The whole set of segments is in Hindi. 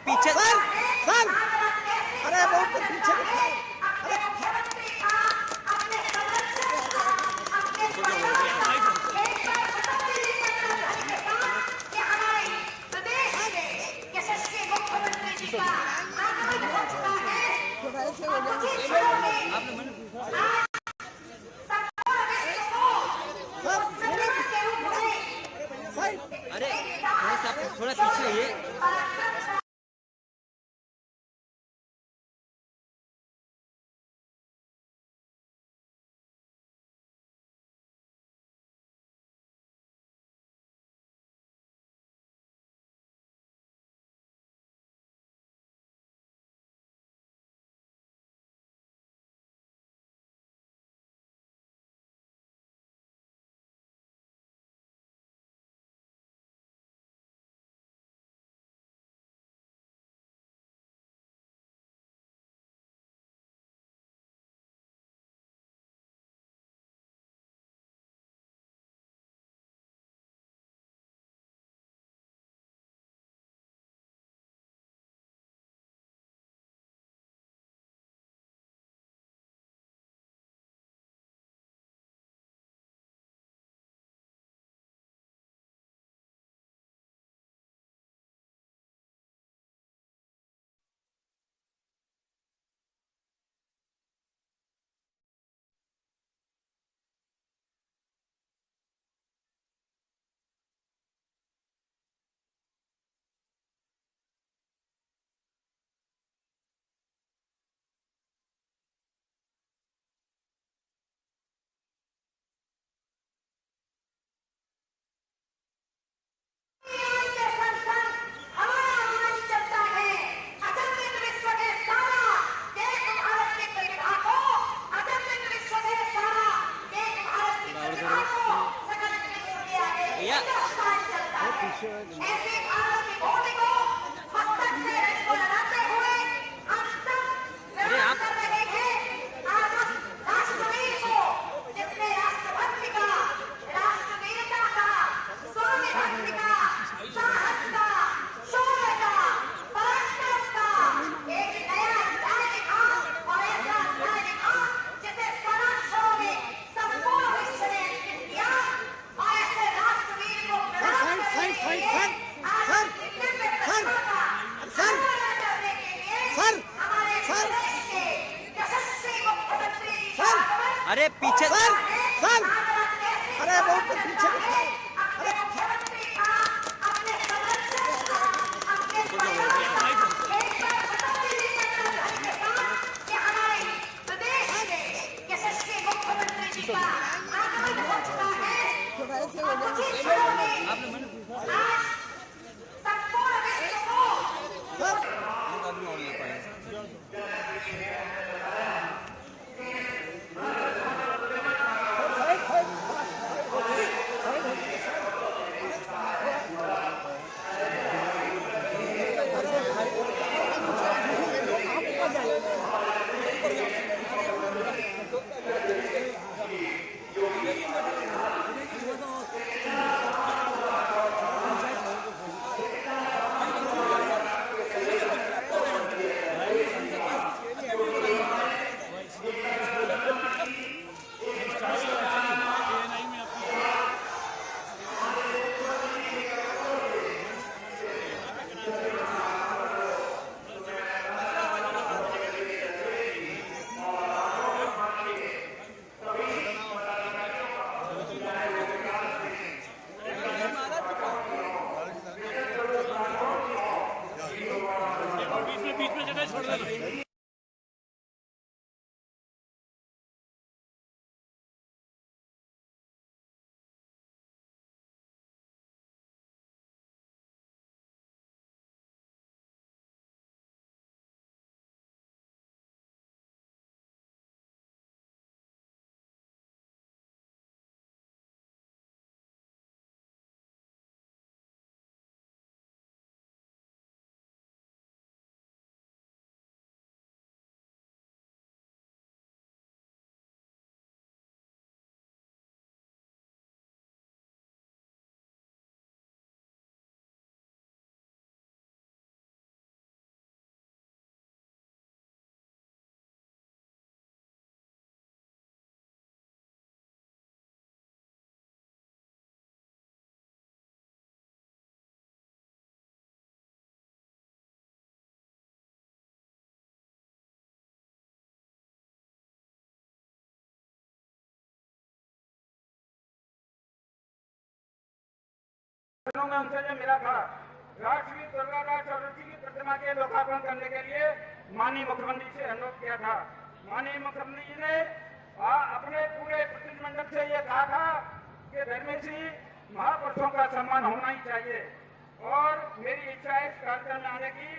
पीछे सर सर, अरे बहुत तो पीछे दिखाओ। अरे थोड़ा पीछे ये अरे आप अरे पीछे सर सर, अरे बहुत तो पीछे दिखाओ। बीच में जगह छोड़ देना। में उनसे जो मिला था, राष्ट्रपति दुर्गादास चौधरी की प्रतिमा के लोकार्पण करने के लिए माननीय मुख्यमंत्री से अनुरोध किया था। माननीय मुख्यमंत्री जी ने अपने पूरे प्रतिनिधिमंडल से ये कहा था कि धर्मेशी महापुरुषों का सम्मान होना ही चाहिए और मेरी इच्छा है इस कार्यक्रम में आने की।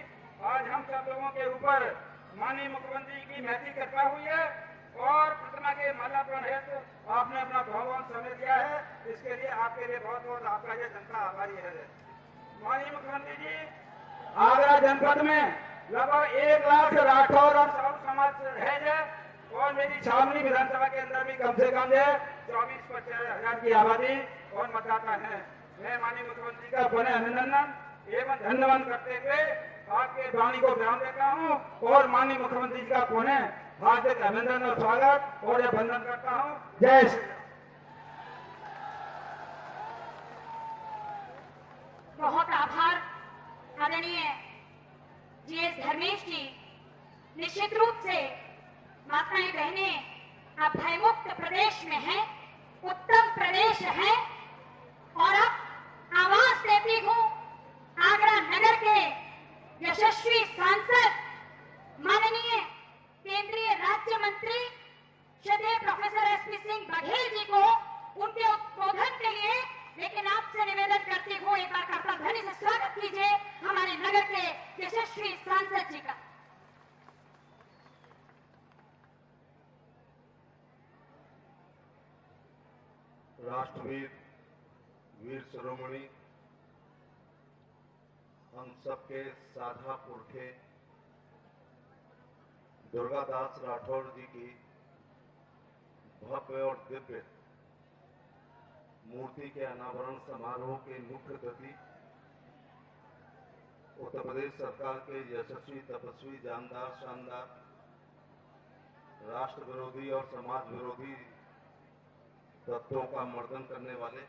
आज हम सब लोगों के ऊपर माननीय मुख्यमंत्री की महती कृपा हुई है और प्रतिमा के माल्यार्पण हेतु आपने अपना भगवान समय दिया है। इसके लिए आपके लिए बहुत बहुत आपका ये जनता आभारी है। माननीय मुख्यमंत्री जी, आगरा जनपद में लगभग 1 लाख राठौर और साहू समाज है और मेरी छावनी विधानसभा के अंदर भी कम से कम 24-25 हजार की आबादी और मतदाता है। मैं माननीय मुख्यमंत्री का पुनः अभिनंदन एवं धन्यवाद करते हुए आपके वाणी को ध्यान देता हूँ और माननीय मुख्यमंत्री जी का पुनः हार्दिक अभिनंदन और स्वागत और अभिनंदन करता हूँ। जय श्री राम। बहुत आभार आदरणीय जीएस धर्मेश जी। निश्चित रूप से माताएं बहनें आप भयमुक्त प्रदेश में हैं, उत्तम प्रदेश है और अब आवाज देती हूँ आगरा नगर के यशस्वी सांसद माननीय केंद्रीय राज्य मंत्री श्रद्धेय प्रोफेसर एसपी सिंह बघेल जी को उनके उद्बोधन के लिए। लेकिन आपसे निवेदन करती हूँ एक बार करता ध्वनि से स्वागत कीजिए हमारे नगर के यशस्वी सांसद जी का। राष्ट्रवीर वीर शिरोमणि हम सबके साझा पुरखे दुर्गादास राठौर जी की भव्य और दिव्य मूर्ति के अनावरण समारोह के मुख्य अतिथि उत्तर प्रदेश सरकार के यशस्वी तपस्वी जानदार शानदार राष्ट्र विरोधी और समाज विरोधी तत्वों का मर्दन करने वाले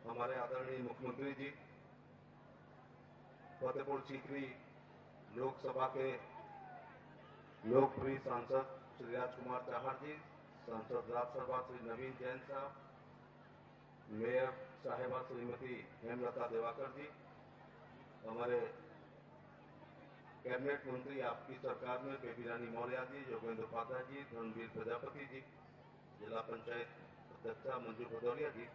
हमारे आदरणीय मुख्यमंत्री जी, फतेहपुर सीकरी लोकसभा के लोकप्रिय सांसद श्री राजकुमार चाहर जी, सांसद राज्यसभा श्री नवीन जैन साहब, मेयर साहिबा श्रीमती हेमलता दिवाकर जी, हमारे कैबिनेट मंत्री आपकी सरकार में बेबी रानी मौर्य जी, योगेंद्र उपाध्याय जी, धर्मवीर प्रजापति जी, जिला पंचायत अध्यक्षा मंजू भदौरिया जी,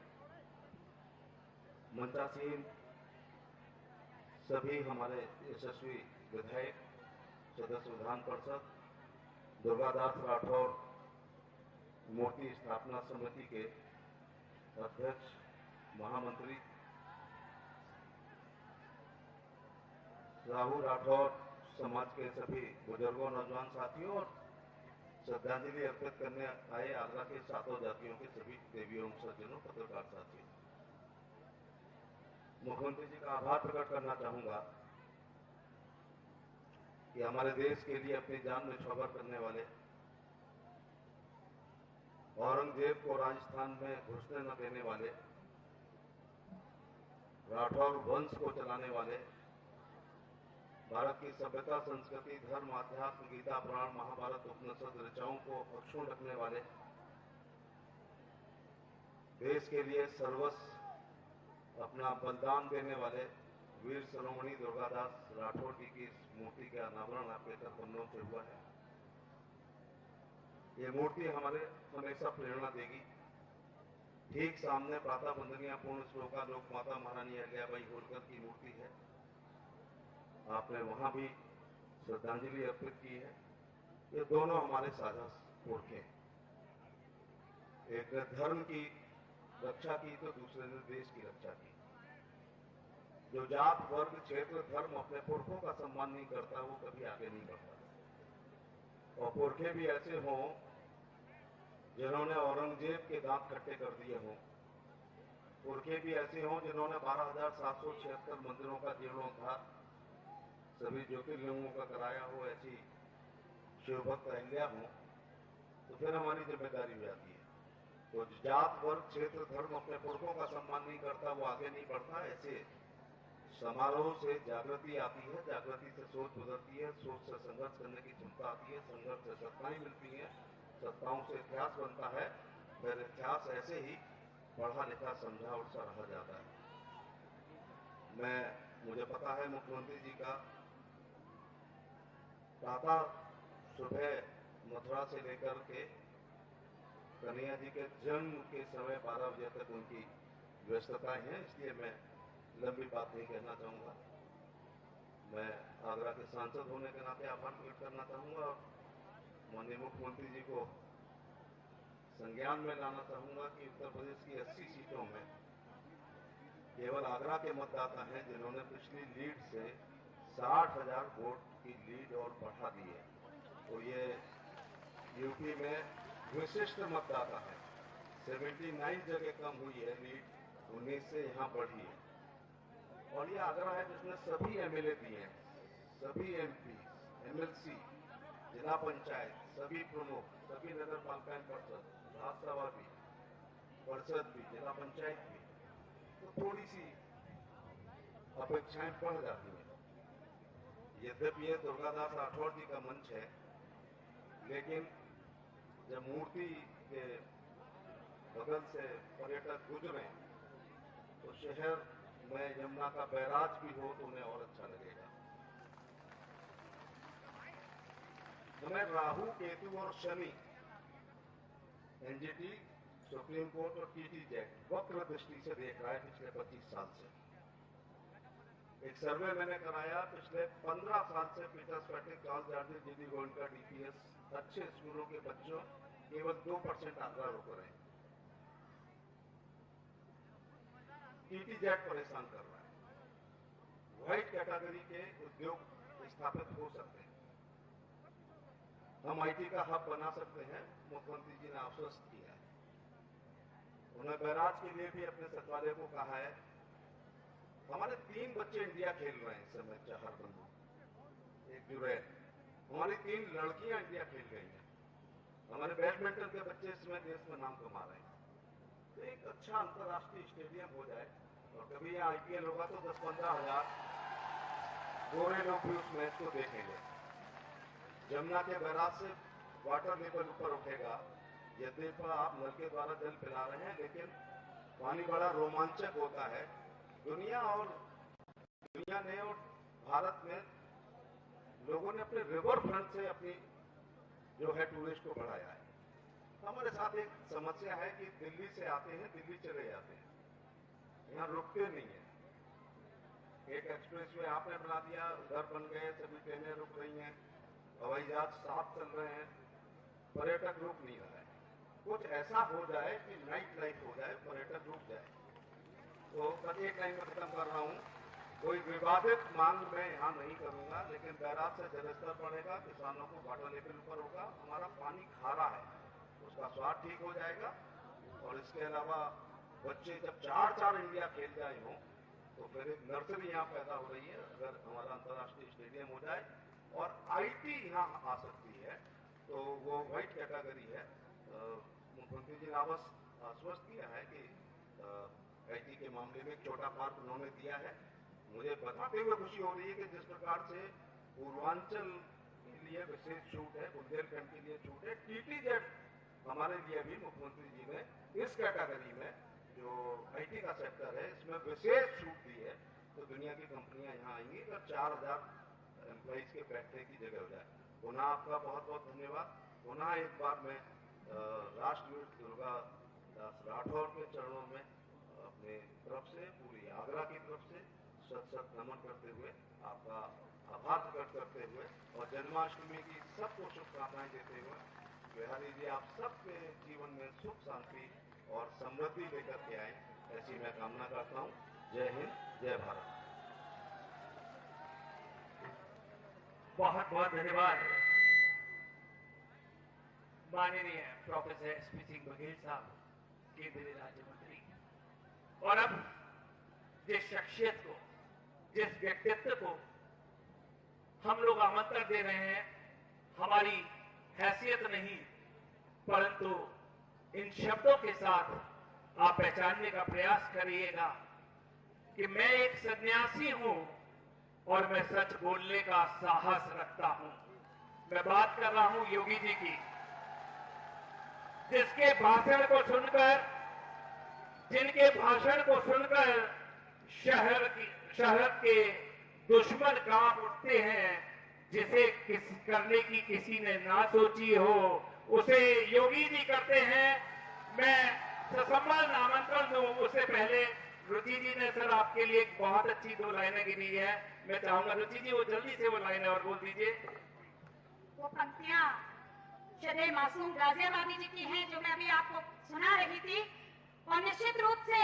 मंचासीन सभी हमारे यशस्वी विधायक, सदस्य विधान परिषद, दुर्गादास राठौर मूर्ति स्थापना समिति के अध्यक्ष, महामंत्री, राहुल राठौर समाज के सभी बुजुर्गों, नौजवान साथियों और श्रद्धांजलि अर्पित करने आए आगरा के सातों जातियों के सभी देवियों, सज्जनों, पत्रकार साथियों, मुख्यमंत्री जी का आभार प्रकट करना चाहूंगा कि हमारे देश के लिए अपनी जान न्यौछावर करने वाले औरंगजेब को राजस्थान में घुसने न देने वाले, राठौर वंश को चलाने वाले, भारत की सभ्यता, संस्कृति, धर्म, आध्यात्म, गीता, पुराण, महाभारत, उपनिषद ऋचाओं को अक्षुण्ण रखने वाले, देश के लिए सर्वस्व अपना बलिदान देने वाले वीर शिरोमणि दुर्गादास राठौर जी की मूर्ति का अनावरण आपके कर्तव्यों से हुआ है। ये मूर्ति हमारे हमेशा प्रेरणा देगी। ठीक सामने प्रातः वंदनीय पूर्ण श्लोका लोक माता महारानी अहिल्याबाई होलकर की मूर्ति है। आपने वहां भी श्रद्धांजलि अर्पित की है। ये दोनों हमारे साझा पुरखे हैं। एक ने धर्म की रक्षा की तो दूसरे ने देश की रक्षा की। जो जात, वर्ग, क्षेत्र, धर्म अपने पुरखों का सम्मान नहीं करता वो कभी आगे नहीं बढ़ता। और पुरखे भी ऐसे हों जिन्होंने औरंगजेब के दांत खट्टे कर दिए हों, पुरखे भी ऐसे हों जिन्होंने 12,776 मंदिरों का जीर्णोद्धार सभी ज्योतिर्लिंगों का कराया हो, ऐसी शिवभक्त अहिल्या हो, तो फिर हमारी जिम्मेदारी भी आती है। तो जात, वर्ग, क्षेत्र, धर्म अपने पुरखों का सम्मान नहीं करता वो आगे नहीं बढ़ता। ऐसे समारोह से जागृति आती है, जागृति से सोच बदलती है, सोच से संघर्ष करने की क्षमता आती है, संघर्ष से सत्ताएं मिलती हैं, सत्ताओं से इतिहास बनता है, फिर इतिहास ऐसे ही पढ़ा लिखा समझा और सा रहा जाता है। मुझे पता है मुख्यमंत्री जी का प्रातः सुबह मथुरा से लेकर के कन्हैया जी के जन्म के समय 12 बजे तक उनकी व्यस्तताएं हैं, इसलिए मैं लंबी बात नहीं कहना चाहूंगा। मैं आगरा के सांसद होने के नाते आभार प्रकट करना चाहूंगा और माननीय मुख्यमंत्री जी को संज्ञान में लाना चाहूंगा कि उत्तर प्रदेश की 80 सीटों में केवल आगरा के मतदाता हैं जिन्होंने पिछली लीड से 60,000 वोट की लीड और बढ़ा दी है। तो ये यूपी में विशिष्ट मतदाता है। 79 जगह कम हुई है लीड, 19 से यहाँ बढ़ी है। और ये आगरा है जिसमें सभी एमएलए दिए हैं, सभी एमपी, एमएलसी, जिला पंचायत, सभी प्रमुख, सभी नगर पालिका परिषद, राज्यसभा भी, परिषद भी, जिला पंचायत भी, तो थोड़ी सी अपेक्षाएं बढ़ जाती हैं। यद्यपि ये दुर्गादास राठौर जी का मंच है, लेकिन जब मूर्ति के बगल से पर्यटक गुजरे तो शहर में यमुना का बैराज भी हो तो उन्हें और अच्छा लगेगा। हमें राहु, केतु और शनि, एनजीटी, सुप्रीम कोर्ट और टीटीजेड वक्र दृष्टि से देख रहा है पिछले 25 साल से। एक सर्वे मैंने कराया, पिछले 15 साल से Petersburg, Charles Darwin, GD Goenka DPS अच्छे स्कूलों के बच्चों केवल 2% आगरा रोक रहे हैं। टीटीजेड परेशान कर रहा है। व्हाइट कैटेगरी के उद्योग स्थापित हो सकते हैं, हम आईटी का हब बना सकते हैं, मुख्यमंत्री जी ने आश्वस्त किया है। उन्होंने बैराज के लिए भी अपने सचिवालय को कहा है। हमारे 3 बच्चे इंडिया खेल रहे हैं इस समय, चाहरबंदू, एक जुरैल, हमारी 3 लड़कियां इंडिया खेल रही हैं, हमारे बैडमिंटन के बच्चे इसमें देश में नाम कमा रहे हैं। तो एक अच्छा अंतर्राष्ट्रीय स्टेडियम हो जाए और कभी यहाँ आईपीएल होगा तो 10-15 हजार गोरे लोग भी उस मैच को देखेंगे। जमुना के बैराज से वाटर लेवल ऊपर उठेगा। यद्यपि आप नल के द्वारा जल पिला रहे हैं, लेकिन पानी बड़ा रोमांचक होता है। दुनिया ने और भारत में लोगों ने अपने रिवर फ्रंट से अपनी जो है टूरिस्ट को बढ़ाया है। हमारे साथ एक समस्या है कि दिल्ली से आते हैं, दिल्ली चले जाते हैं, यहाँ रुकते नहीं है। एक एक्सप्रेस वे आपने बना दिया, उधर बन गए, सभी ट्रेनें रुक रही हैं, हवाई जहाज साफ चल रहे हैं, पर्यटक रुक नहीं रहा है। कुछ ऐसा हो जाए कि नाइट लाइफ हो जाए, पर्यटक रुक जाए। तो बस एक लाइन में खत्म कर रहा हूँ, कोई विवादित मांग मैं यहाँ नहीं करूंगा, लेकिन बैराज से जलस्तर बढ़ेगा, किसानों को वाटर लेवल ऊपर होगा, हमारा पानी खारा है, उसका स्वाद ठीक हो जाएगा। और इसके अलावा बच्चे जब 4-4 इंडिया खेल जाए हों तो फिर एक नर्सरी यहाँ पैदा हो रही है। अगर हमारा अंतर्राष्ट्रीय स्टेडियम हो जाए और आईटी यहाँ आ सकती है तो वो व्हाइट कैटेगरी है। मुख्यमंत्री जी ने आश्वस्त किया है कि आईटी के मामले में एक छोटा पार्क उन्होंने दिया है। मुझे बताते हुए खुशी हो रही है कि जिस प्रकार से पूर्वांचल के लिए विशेष छूट है, बुंदेलखंड के लिए छूट है, टीटीजेड हमारे लिए भी मुख्यमंत्री जी ने इस कैटेगरी में जो आईटी का सेक्टर है इसमें विशेष छूट दी है। तो दुनिया की कंपनियां यहाँ आएंगी और 4000 एम्प्लॉइज के बैठने की जगह हो जाए। पुनः आपका बहुत बहुत धन्यवाद। पुनः एक बार मैं राष्ट्रवीर दुर्गादास राठौर के चरणों में अपने तरफ से, पूरी आगरा की तरफ से सत नमन करते हुए, आपका आभार प्रकट करते हुए और जन्माष्टमी की सबको शुभकामनाएं देते हुए, बिहारी जी आप सबके जीवन में सुख, शांति और समृद्धि लेकर के आए, ऐसी मैं कामना करता हूँ। जय हिंद, जय भारत। बहुत बहुत धन्यवाद माननीय प्रोफेसर एसपी सिंह बघेल साहब, केंद्रीय राज्य मंत्री। और अब जिस शख्सियत को, जिस व्यक्तित्व को हम लोग आमंत्रण दे रहे हैं, हमारी हैसियत नहीं परंतु इन शब्दों के साथ आप पहचानने का प्रयास करिएगा कि मैं एक सन्यासी हूं और मैं सच बोलने का साहस रखता हूं। मैं बात कर रहा हूं योगी जी की, जिसके भाषण को सुनकर जिनके भाषण को सुनकर शहर के दुश्मन कांप उठते हैं, जिसे करने की किसी ने ना सोची हो, उसे योगी जी करते हैं। मैं ससंबल आमंत्रण दूं उससे पहले रुचि जी ने सर आपके लिए एक बहुत अच्छी 2 लाइनें गिनी है। मैं चाहूंगा रुचि जी वो जल्दी से वो लाइनें और बोल दीजिए। वो पंक्तियां शदे मासूम गाजियाबादी जी की हैं, जो मैं अभी आपको सुना रही थी। और निश्चित रूप से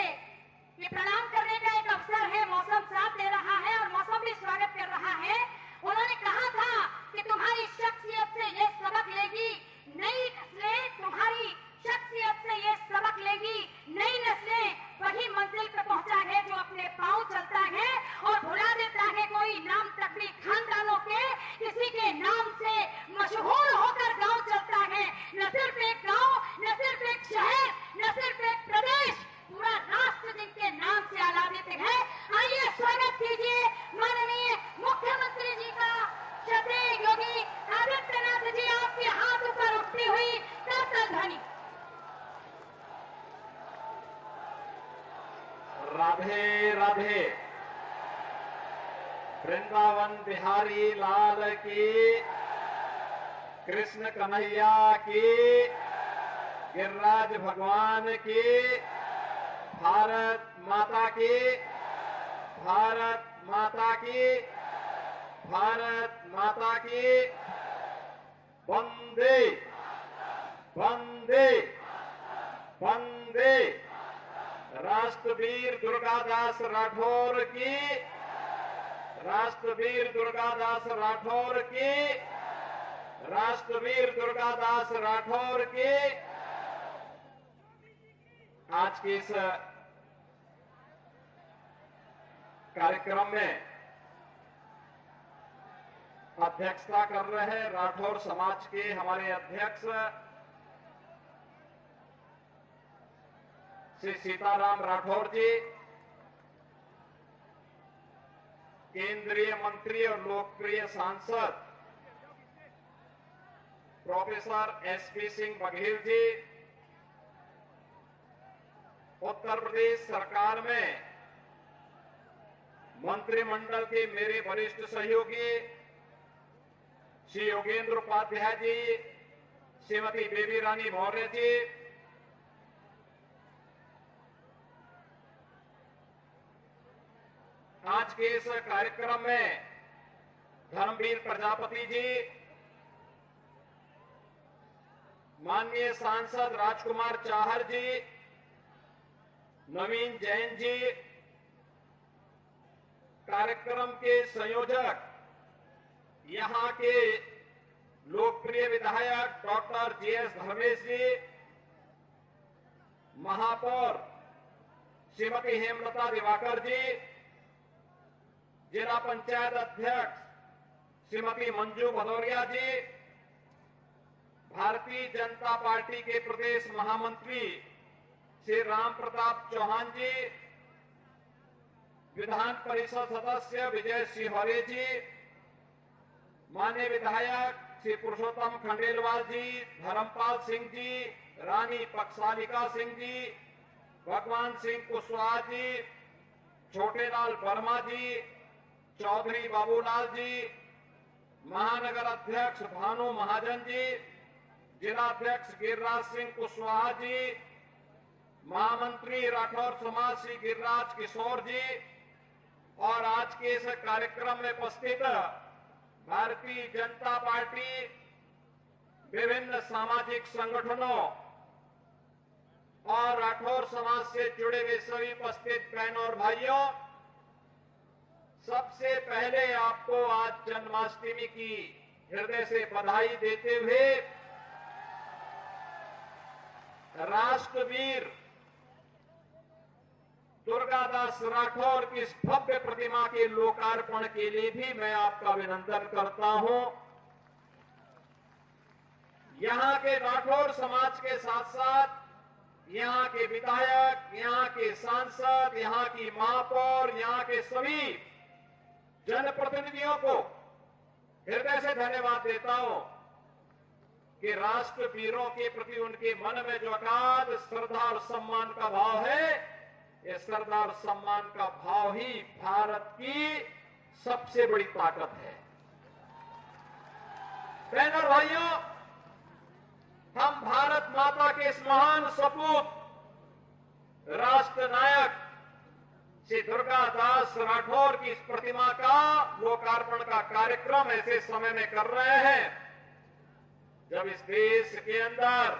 ये प्रणाम करने का एक अवसर है। मौसम साथ दे रहा है और मौसम भी स्वागत कर रहा है। उन्होंने कहा था कि तुम्हारी शख्सियत से ये सबक लेगी नई नस्लें, तुम्हारी शख्सियत से ये सबक लेगी नई नस्लें। वही मंजिल पे पहुंचा है जो अपने पांव चलता है और भुला देता है कोई नाम तकड़ी खानदानों के, किसी के नाम से मशहूर होकर गांव चलता है। न सिर्फ एक गांव, न सिर्फ एक शहर, न सिर्फ एक प्रदेश, पूरा राष्ट्र जिनके नाम से आलादित है। आइए स्वागत कीजिए माननीय मुख्यमंत्री जी का। श्रद्धेय योगी आदित्यनाथ जी, आपके हाथ ऊपर उठती हुई करतल ध्वनि। राधे राधे। वृंदावन बिहारी लाल की, कृष्ण कन्हैया की, गिरिराज भगवान की, भारत माता की, भारत माता की, भारत माता की। वंदे वंदे वंदे। राष्ट्रवीर दुर्गादास राठौर की, राष्ट्रवीर दुर्गादास राठौर की, राष्ट्रवीर दुर्गादास राठौर की। आज के इस कार्यक्रम में अध्यक्षता कर रहे हैं राठौर समाज के हमारे अध्यक्ष श्री सीताराम राठौर जी, केंद्रीय मंत्री और लोकप्रिय सांसद प्रोफेसर एसपी सिंह बघेल जी, उत्तर प्रदेश सरकार में मंत्रिमंडल के मेरे वरिष्ठ सहयोगी श्री योगेंद्र उपाध्याय जी, श्रीमती बेबी रानी मौर्य जी, आज के इस कार्यक्रम में धर्मवीर प्रजापति जी, माननीय सांसद राजकुमार चाहर जी, नवीन जैन जी, कार्यक्रम के संयोजक यहां के लोकप्रिय विधायक डॉक्टर जीएस धर्मेश जी, महापौर श्रीमती हेमलता दिवाकर जी, जिला पंचायत अध्यक्ष श्रीमती मंजू भदौरिया जी, भारतीय जनता पार्टी के प्रदेश महामंत्री श्री राम प्रताप चौहान जी, विधान परिषद सदस्य विजय सिंहरे जी, माननीय विधायक श्री पुरुषोत्तम खंडेलवाल जी, धर्मपाल सिंह जी, रानी पक्षालिका सिंह जी, भगवान सिंह कुशवाहा जी, छोटेलाल वर्मा जी, चौधरी बाबूलाल जी, महानगर अध्यक्ष भानु महाजन जी, जिला अध्यक्ष गिरिराज सिंह कुशवाहा जी, महामंत्री राठौर समाज श्री गिरिराज किशोर जी, और आज के इस कार्यक्रम में उपस्थित भारतीय जनता पार्टी, विभिन्न सामाजिक संगठनों और राठौर समाज से जुड़े हुए सभी उपस्थित बहनों और भाइयों, सबसे पहले आपको आज जन्माष्टमी की हृदय से बधाई देते हुए राष्ट्रवीर दुर्गादास राठौर की इस भव्य प्रतिमा के लोकार्पण के लिए भी मैं आपका अभिनंदन करता हूं। यहां के राठौर समाज के साथ साथ यहां के विधायक, यहां के सांसद, यहां की महापौर, यहां के सभी जनप्रतिनिधियों को हृदय से धन्यवाद देता हूं कि राष्ट्र वीरों के प्रति उनके मन में जो अगाध श्रद्धा और सम्मान का भाव है, ये सरदार सम्मान का भाव ही भारत की सबसे बड़ी ताकत है। बहनों और भाइयों, हम भारत माता के इस महान सपूत राष्ट्र नायक श्री दुर्गा दास राठौर की इस प्रतिमा का लोकार्पण का कार्यक्रम ऐसे समय में कर रहे हैं जब इस देश के अंदर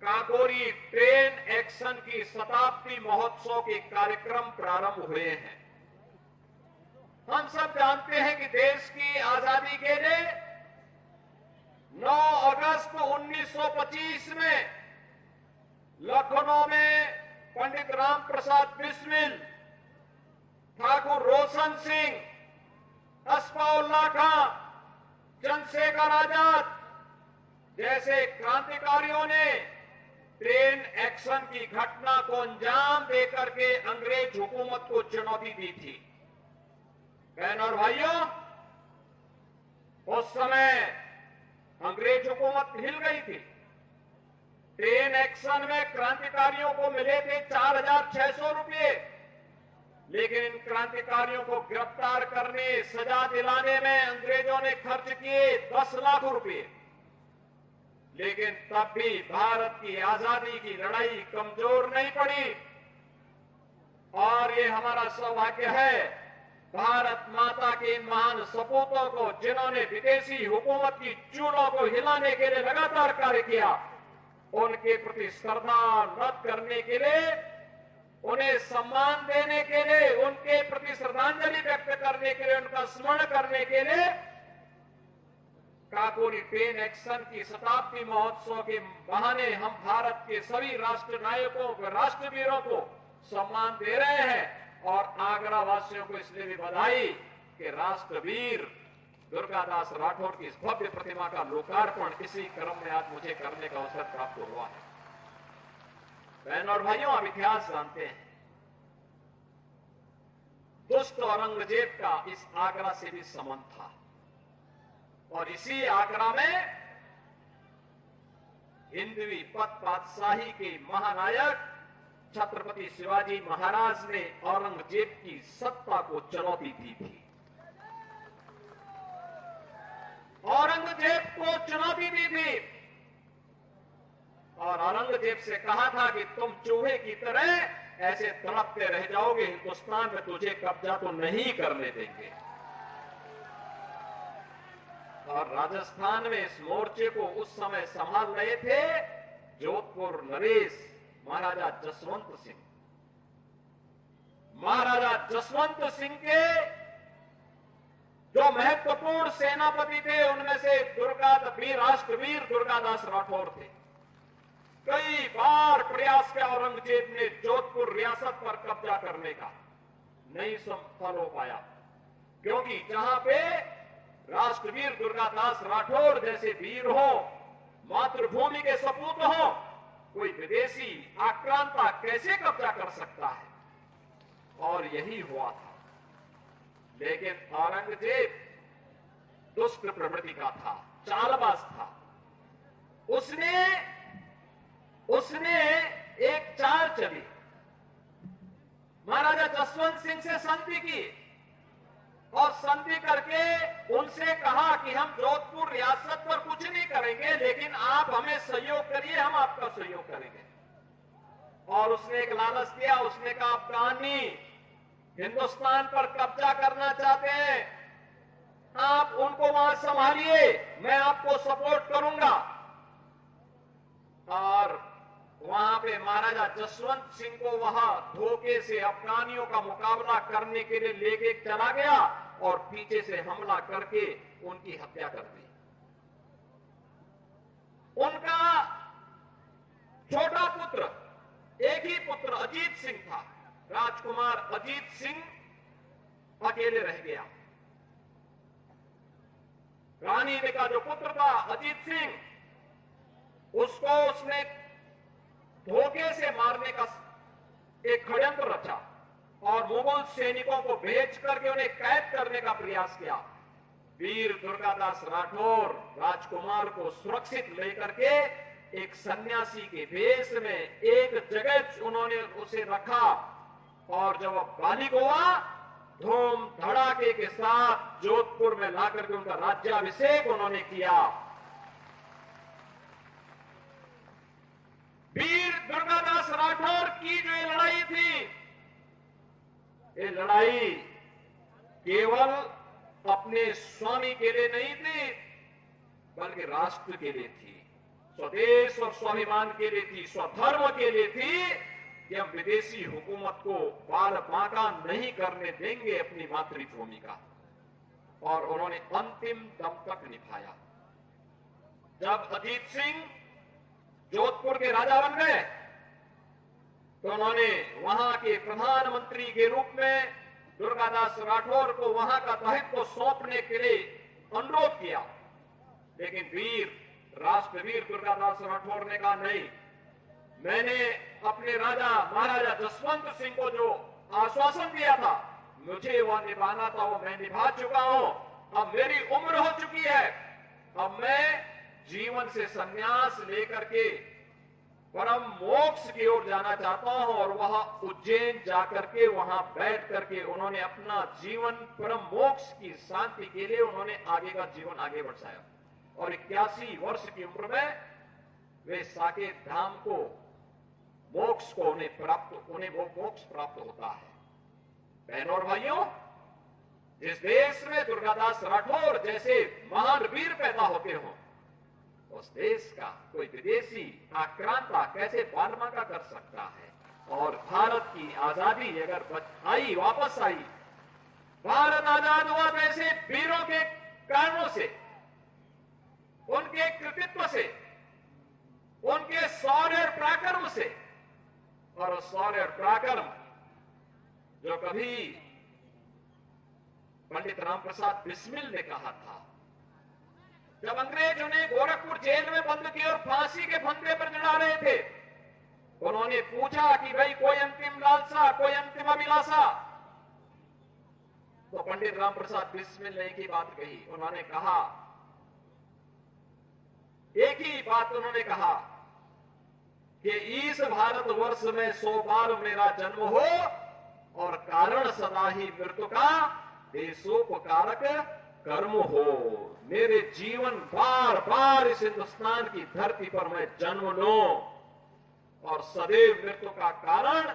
काकोरी ट्रेन एक्शन की शताब्दी महोत्सव के कार्यक्रम प्रारंभ हुए हैं। हम सब जानते हैं कि देश की आजादी के लिए 9 अगस्त 1925 में लखनऊ में पंडित राम प्रसाद बिस्मिल, ठाकुर रोशन सिंह, अस्फाउल्लाह खां, चंद्रशेखर आजाद जैसे क्रांतिकारियों ने ट्रेन एक्शन की घटना को अंजाम देकर के अंग्रेज हुकूमत को चुनौती दी थी। बहनों और भाइयों, उस समय अंग्रेज हुकूमत हिल गई थी। ट्रेन एक्शन में क्रांतिकारियों को मिले थे 4,600 रुपये, लेकिन इन क्रांतिकारियों को गिरफ्तार करने, सजा दिलाने में अंग्रेजों ने खर्च किए 10 लाख रुपये। लेकिन तब भी भारत की आजादी की लड़ाई कमजोर नहीं पड़ी और ये हमारा सौभाग्य है भारत माता के इन महान सपूतों को, जिन्होंने विदेशी हुकूमत की चूलों को हिलाने के लिए लगातार कार्य किया, उनके प्रति श्रद्धा नत करने के लिए, उन्हें सम्मान देने के लिए, उनके प्रति श्रद्धांजलि व्यक्त करने के लिए, उनका स्मरण करने के लिए काकोरी ट्रेन एक्शन की शताब्दी महोत्सव के बहाने हम भारत के सभी राष्ट्र नायकों को, राष्ट्रवीरों को सम्मान दे रहे हैं। और आगरा वासियों को इसलिए भी बधाई कि राष्ट्रवीर दुर्गादास राठौर की इस भव्य प्रतिमा का लोकार्पण इसी क्रम में आज मुझे करने का अवसर प्राप्त हुआ है। बहनों और भाइयों, आप इतिहास जानते हैं, दुष्ट औरंगजेब का इस आगरा से भी संबंध था और इसी आगरा में हिंदवी पद पातशाही के महानायक छत्रपति शिवाजी महाराज ने औरंगजेब की सत्ता को चुनौती दी थी। औरंगजेब को चुनौती दी थी और औरंगजेब से कहा था कि तुम चूहे की तरह ऐसे तड़पते रह जाओगे, हिंदुस्तान में तुझे कब्जा तो नहीं करने देंगे। और राजस्थान में इस मोर्चे को उस समय संभाल रहे थे जोधपुर नरेश महाराजा जसवंत सिंह। महाराजा जसवंत सिंह के जो महत्वपूर्ण सेनापति थे उनमें से राष्ट्रवीर दुर्गादास राठौर थे। कई बार प्रयास किया औरंगजेब ने जोधपुर रियासत पर कब्जा करने का, नहीं सफल हो पाया, क्योंकि जहां पे राष्ट्रवीर दुर्गादास राठौर जैसे वीर हो, मातृभूमि के सपूत हो, कोई विदेशी आक्रांता कैसे कब्जा कर सकता है? और यही हुआ था। लेकिन औरंगजेब दुष्ट प्रवृत्ति का था, चालबाज था। उसने एक चाल चली, महाराजा जसवंत सिंह से संधि की और संधि करके उनसे कहा कि हम जोधपुर रियासत पर कुछ नहीं करेंगे, लेकिन आप हमें सहयोग करिए, हम आपका सहयोग करेंगे। और उसने एक लालच दिया, उसने कहा अफगानी हिंदुस्तान पर कब्जा करना चाहते हैं, आप उनको वहां संभालिए, मैं आपको सपोर्ट करूंगा। और वहां पे महाराजा जसवंत सिंह को वहां धोखे से अफगानियों का मुकाबला करने के लिए लेके चला गया और पीछे से हमला करके उनकी हत्या कर दी। उनका छोटा पुत्र, एक ही पुत्र अजीत सिंह था, राजकुमार अजीत सिंह अकेले रह गया। रानी का जो पुत्र था अजीत सिंह, उसको उसने धोखे से मारने का एक षड्यंत्र रचा और मुगल सैनिकों को भेज करके उन्हें कैद करने का प्रयास किया। वीर दुर्गादास राठौर राजकुमार को सुरक्षित लेकर के एक सन्यासी के वेश में एक जगह उन्होंने उसे रखा और जब वह बालिग हुआ धूम धड़ाके के साथ जोधपुर में लाकर के उनका राज्याभिषेक उन्होंने किया। वीर दुर्गादास राठौर की जो ये लड़ाई थी, ये लड़ाई केवल अपने स्वामी के लिए नहीं थी बल्कि राष्ट्र के लिए थी, स्वदेश और स्वाभिमान के लिए थी, स्वधर्म के लिए थी कि हम विदेशी हुकूमत को बाल बांका नहीं करने देंगे अपनी मातृभूमि का। और उन्होंने अंतिम दम तक निभाया। जब अजीत सिंह जोधपुर के राजा बन गए तो उन्होंने वहां के प्रधानमंत्री के रूप में दुर्गादास राठौर को वहां का दायित्व सौंपने के लिए अनुरोध किया, लेकिन राष्ट्रवीर दुर्गादास राठौर ने कहा नहीं, मैंने अपने राजा महाराजा जसवंत सिंह को जो आश्वासन दिया था मुझे वह निभाना था, वो मैं निभा चुका हूं। अब मेरी उम्र हो चुकी है, अब मैं जीवन से संन्यास लेकर के परम मोक्ष की ओर जाना चाहता हूं। और वह उज्जैन जाकर के वहां बैठ करके उन्होंने अपना जीवन परम मोक्ष की शांति के लिए उन्होंने आगे का जीवन आगे बढ़ाया। और 81 वर्ष की उम्र में वे साकेत धाम को मोक्ष को उन्हें वो मोक्ष प्राप्त होता है। बहनों और भाइयों, जिस देश में दुर्गादास राठौर जैसे महान वीर पैदा होते हों, उस देश का कोई विदेशी आक्रांता कैसे बालमाका कर सकता है। और भारत की आजादी अगर वापस आई, भारत आजाद हुआ तो ऐसे वीरों के कारणों से, उनके कृतित्व से, उनके शौर्य और पराक्रम से। और उस शौर्य और पराक्रम जो कभी पंडित राम प्रसाद बिस्मिल ने कहा था, जब अंग्रेज उन्हें गोरखपुर जेल में बंद किए और फांसी के फंदे पर चढ़ा रहे थे, उन्होंने पूछा कि भाई कोई अंतिम लालसा, कोई अंतिम अभिलाषा? तो पंडित राम प्रसाद बिस्मिल ने एक ही बात कही। उन्होंने कहा, एक ही बात उन्होंने कहा कि इस भारतवर्ष में 100 बार मेरा जन्म हो और कारण सदा ही मृत्यु का देशोपकारक कर्म हो। मेरे जीवन बार बार इस हिंदुस्तान की धरती पर मैं जन्म लूं और सदैव मृत्यु का कारण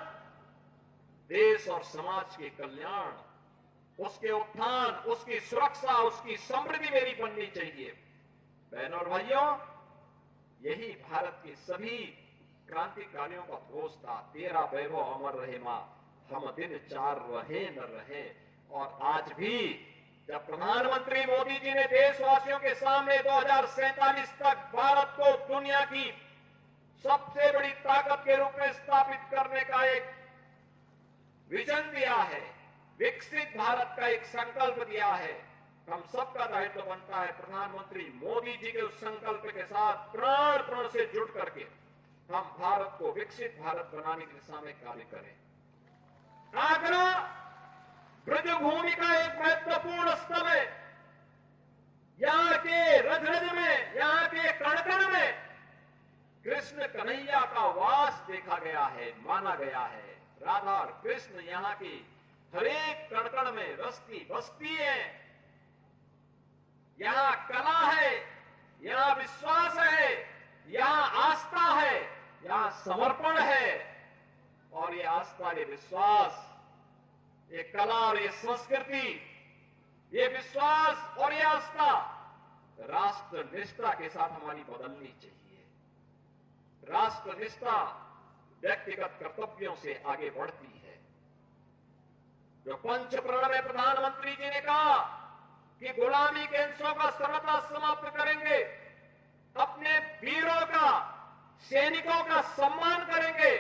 देश और समाज के कल्याण, उसके उत्थान, उसकी सुरक्षा, उसकी समृद्धि मेरी बननी चाहिए। बहनों और भाइयों, यही भारत के सभी क्रांतिकारियों का घोष था, तेरा वैभव अमर रहे मां, हम दिन 4 रहे न रहे। और आज भी जब प्रधानमंत्री मोदी जी ने देशवासियों के सामने 2047 तक भारत को दुनिया की सबसे बड़ी ताकत के रूप में स्थापित करने का एक विजन दिया है, विकसित भारत का एक संकल्प दिया है, हम सबका दायित्व बनता है प्रधानमंत्री मोदी जी के उस संकल्प के साथ प्राण से जुड़ करके हम भारत को विकसित भारत बनाने की दिशा में कार्य करें। आगरा ब्रजभूमि का एक महत्वपूर्ण स्थल है। यहाँ के रज में, यहाँ के कण में कृष्ण कन्हैया का वास देखा गया है, माना गया है। राधा और कृष्ण यहाँ की हरेक कण में रस्ती बसती है। यहाँ कला है, यहाँ विश्वास है, यहाँ आस्था है, यहाँ समर्पण है। और ये आस्था, ये विश्वास, ये कला और ये संस्कृति, ये विश्वास और ये आस्था राष्ट्र निष्ठा के साथ हमारी बदलनी चाहिए। राष्ट्र निष्ठा व्यक्तिगत कर्तव्यों से आगे बढ़ती है। जो पंच प्रण में प्रधानमंत्री जी ने कहा कि गुलामी के अंशों का सर्वथा समाप्त करेंगे, अपने वीरों का, सैनिकों का सम्मान करेंगे,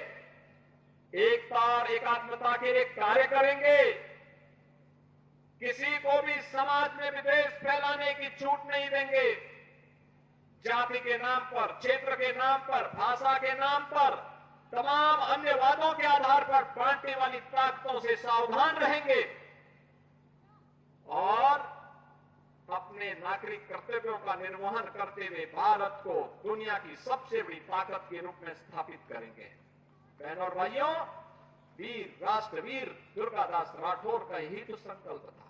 एकता और एकात्मता के लिए कार्य करेंगे, किसी को भी समाज में विद्वेष फैलाने की छूट नहीं देंगे। जाति के नाम पर, क्षेत्र के नाम पर, भाषा के नाम पर, तमाम अन्य वादों के आधार पर बांटने वाली ताकतों से सावधान रहेंगे और अपने अपने नागरिक कर्तव्यों का निर्वहन करते हुए भारत को दुनिया की सबसे बड़ी ताकत के रूप में स्थापित करेंगे। बहनों और भाइयों, वीर राष्ट्रवीर दुर्गादास राठौर का यही तो संकल्प था,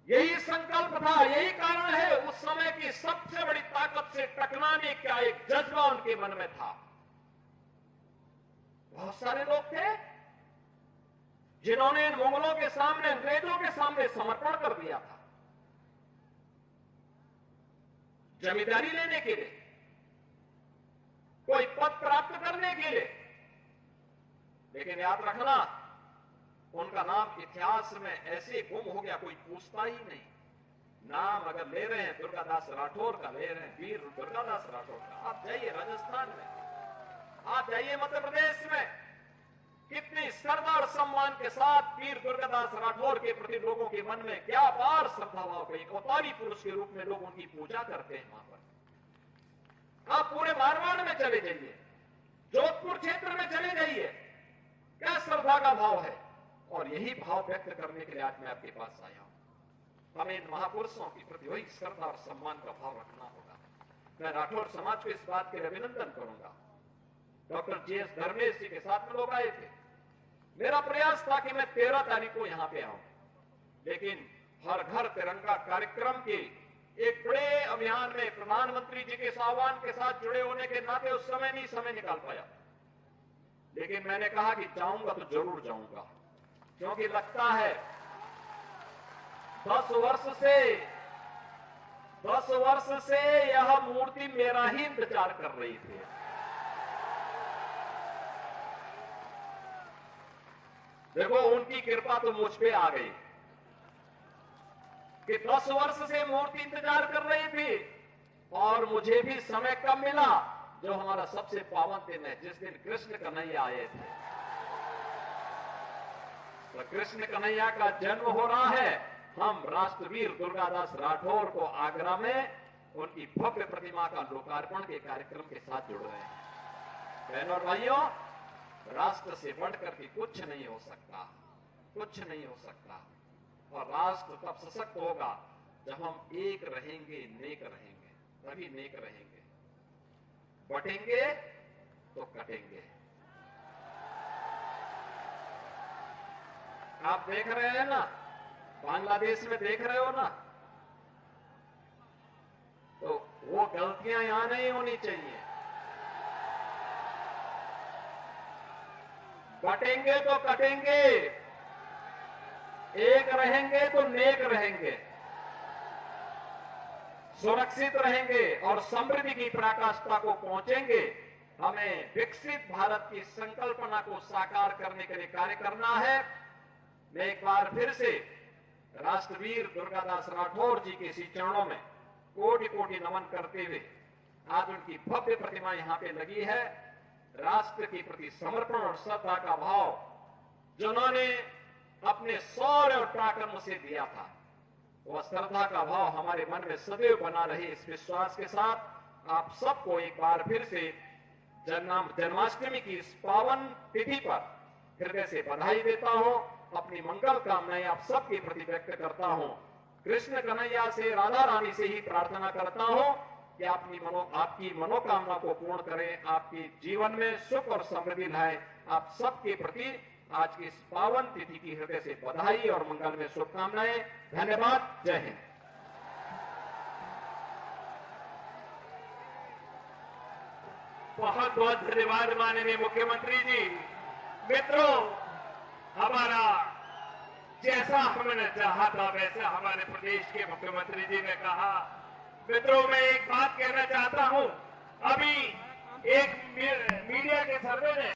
यही संकल्प था, यही कारण है उस समय की सबसे बड़ी ताकत से टकराने का एक जज्बा उनके मन में था। बहुत सारे लोग थे जिन्होंने मुगलों के सामने, अंग्रेजों के सामने समर्पण कर दिया था जमींदारी लेने के लिए, कोई पद प्राप्त करने के लिए। लेकिन याद रखना, उनका नाम इतिहास में ऐसे गुम हो गया, कोई पूछता ही नहीं। नाम अगर ले रहे हैं दुर्गादास राठौर का, ले रहे हैं वीर दुर्गादास राठौर का। आप जाइए राजस्थान में, आप जाइए मध्य प्रदेश में, कितनी श्रद्धा और सम्मान के साथ वीर दुर्गादास राठौर के प्रति लोगों के मन में क्या अपार श्रद्धा भाव है। एक अवतारी पुरुष के रूप में लोग उनकी पूजा करते हैं वहां पर। आप पूरे मारवाड़ में चले जाइए, जोधपुर क्षेत्र में चले जाइए, क्या श्रद्धा का भाव है। और यही भाव व्यक्त करने के लिए आज मैं आपके पास आया हूं। हमें इन महापुरुषों के प्रति वही श्रद्धा और सम्मान का भाव रखना होगा। मैं राठौर समाज को इस बात के लिए अभिनंदन करूंगा। डॉक्टर जीएस धर्मेश जी के साथ में लोग आए थे। मेरा प्रयास था कि मैं 13 तारीख को यहां पे आऊं, लेकिन हर घर तिरंगा कार्यक्रम के एक बड़े अभियान में प्रधानमंत्री जी के आह्वान के साथ जुड़े होने के नाते उस समय नहीं समय निकाल पाया। लेकिन मैंने कहा कि जाऊंगा तो जरूर जाऊंगा, क्योंकि लगता है 10 वर्ष से यह मूर्ति मेरा ही इंतजार कर रही थी। देखो, उनकी कृपा तो मुझ पे आ गई कि 10 वर्ष से मूर्ति इंतजार कर रही थी। और मुझे भी समय कब मिला, जो हमारा सबसे पावन दिन है, जिस दिन कृष्ण कन्हैया आए थे। तो कृष्ण कन्हैया का जन्म हो रहा है। हम राष्ट्रवीर दुर्गादास राठौर को आगरा में उनकी भव्य प्रतिमा का लोकार्पण के कार्यक्रम के साथ जुड़ रहे हैं। बहनों और भाइयों, राष्ट्र से बढ़कर के कुछ नहीं हो सकता, कुछ नहीं हो सकता। और राष्ट्र तब सशक्त होगा जब हम एक रहेंगे, नेक रहेंगे, तभी नेक रहेंगे। बटेंगे तो कटेंगे। आप देख रहे हैं ना, बांग्लादेश में देख रहे हो ना, तो वो गलतियां यहां नहीं होनी चाहिए। बटेंगे तो कटेंगे, एक रहेंगे तो नेक रहेंगे, सुरक्षित रहेंगे और समृद्धि की पराकाष्ठा को पहुंचेंगे। हमें विकसित भारत की संकल्पना को साकार करने के लिए कार्य करना है। मैं एक बार फिर से राष्ट्रवीर दुर्गादास राठौर जी के इसी चरणों में कोटि कोटि नमन करते हुए, आज उनकी भव्य प्रतिमा यहां पे लगी है। राष्ट्र के प्रति समर्पण और श्रद्धा का भाव जिन्होंने अपने शौर्य और पराक्रम से दिया था, वह श्रद्धा का भाव हमारे मन में सदैव बना रहे। इस विश्वास के साथ आप सबको एक बार फिर से जन्माष्टमी की इस पावन तिथि पर हृदय से बधाई देता हूं। अपनी मंगल कामनाएं आप सबके प्रति व्यक्त करता हूं। कृष्ण कन्हैया से, राधा रानी से ही प्रार्थना करता हूं कि आपकी मनोकामना को पूर्ण करें, आपके जीवन में सुख और समृद्धि लाए। आप सबके प्रति आज की इस पावन तिथि की हृदय से बधाई और मंगल में शुभकामनाएं। धन्यवाद। जय हिंद। बहुत बहुत धन्यवाद माननीय मुख्यमंत्री जी। मित्रों, हमारा जैसा हमने चाहा था वैसा हमारे प्रदेश के मुख्यमंत्री जी ने कहा। मित्रों, मैं एक बात कहना चाहता हूं। अभी एक मीडिया के सर्वे ने